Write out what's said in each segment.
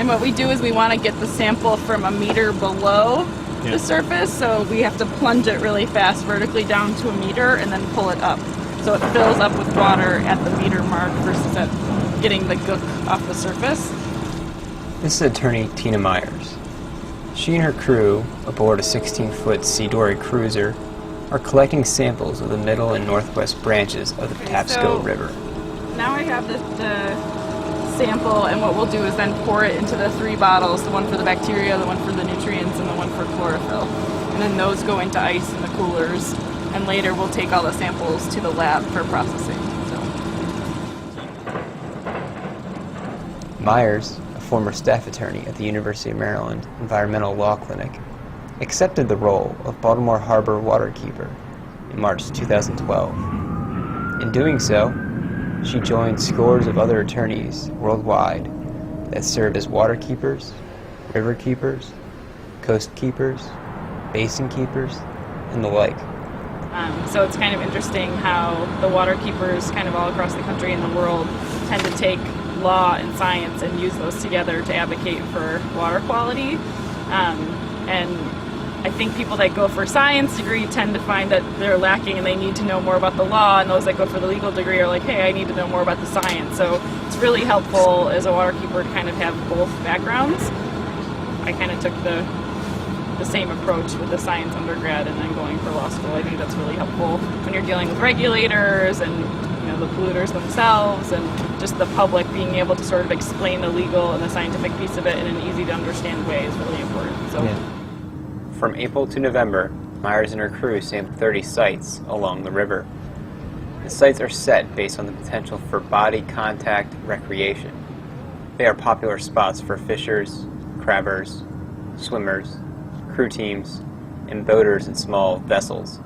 And what we do is we want to get the sample from a meter below the surface, so we have to plunge it really fast vertically down to a meter and then pull it up. So it fills up with water at the meter mark versus at getting the gook off the surface. This is attorney Tina Myers. She and her crew, aboard a 16-foot Sea Dory cruiser, are collecting samples of the middle and northwest branches of the Patapsco River. Now I have the sample, and what we'll do is then pour it into the 3 bottles, the one for the bacteria, the one for the nutrients, and the one for chlorophyll. And then those go into ice in the coolers, and later we'll take all the samples to the lab for processing. Myers, a former staff attorney at the University of Maryland Environmental Law Clinic, accepted the role of Baltimore Harbor waterkeeper in March 2012. In doing so, she joined scores of other attorneys worldwide that serve as waterkeepers, river keepers, coast keepers, basin keepers, and the like. So it's kind of interesting how the waterkeepers kind of all across the country and the world tend to take law and science and use those together to advocate for water quality. And I think people that go for a science degree tend to find that they're lacking and they need to know more about the law, and those that go for the legal degree are like, hey, I need to know more about the science. So it's really helpful as a waterkeeper to kind of have both backgrounds. I kind of took the same approach with the science undergrad and then going for law school. I think that's really helpful when you're dealing with regulators and the polluters themselves, and just the public being able to sort of explain the legal and the scientific piece of it in an easy to understand way is really important. So. Yeah. From April to November, Myers and her crew sampled 30 sites along the river. The sites are set based on the potential for body contact recreation. They are popular spots for fishers, crabbers, swimmers, crew teams, and boaters in small vessels.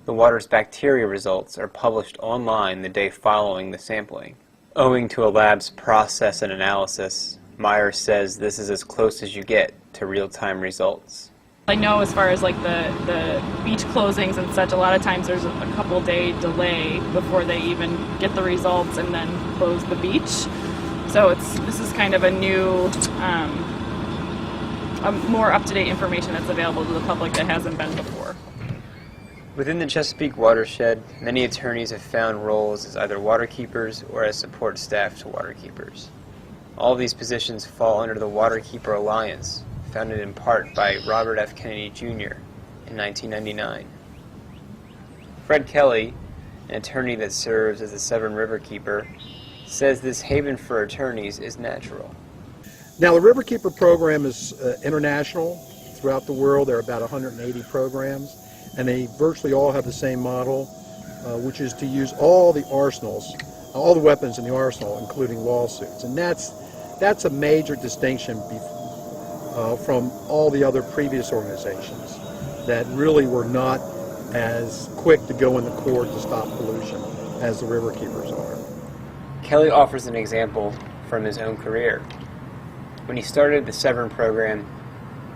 The water's bacteria results are published online the day following the sampling. Owing to a lab's process and analysis, Myers says this is as close as you get to real-time results. I know as far as like the beach closings and such, a lot of times there's a couple-day delay before they even get the results and then close the beach. So this is kind of a new, more up-to-date information that's available to the public that hasn't been before. Within the Chesapeake Watershed, many attorneys have found roles as either waterkeepers or as support staff to waterkeepers. All of these positions fall under the Waterkeeper Alliance, founded in part by Robert F. Kennedy, Jr. in 1999. Fred Kelly, an attorney that serves as the Severn River Keeper, says this haven for attorneys is natural. Now, the Riverkeeper program is international throughout the world. There are about 180 programs, and they virtually all have the same model, which is to use all the arsenals, all the weapons in the arsenal, including lawsuits. And that's a major distinction from all the other previous organizations that really were not as quick to go in the court to stop pollution as the Riverkeepers are. Kelly offers an example from his own career. When he started the Severn program,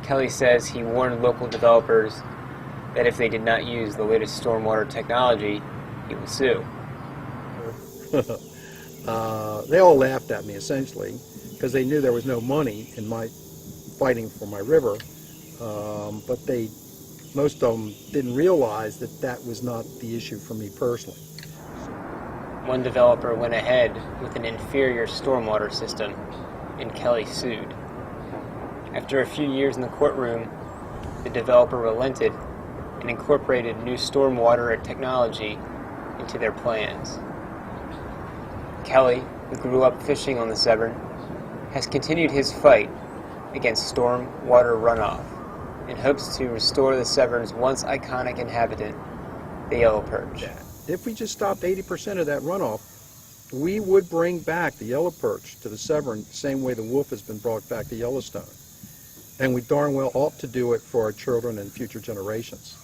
Kelly says he warned local developers that if they did not use the latest stormwater technology, he would sue. They all laughed at me, essentially, because they knew there was no money in my fighting for my river, but most of them didn't realize that that was not the issue for me personally. One developer went ahead with an inferior stormwater system, and Kelly sued. After a few years in the courtroom, the developer relented and incorporated new stormwater technology into their plans. Kelly, who grew up fishing on the Severn, has continued his fight against storm water runoff and hopes to restore the Severn's once iconic inhabitant, the yellow perch. If we just stopped 80% of that runoff, we would bring back the yellow perch to the Severn the same way the wolf has been brought back to Yellowstone. And we darn well ought to do it for our children and future generations.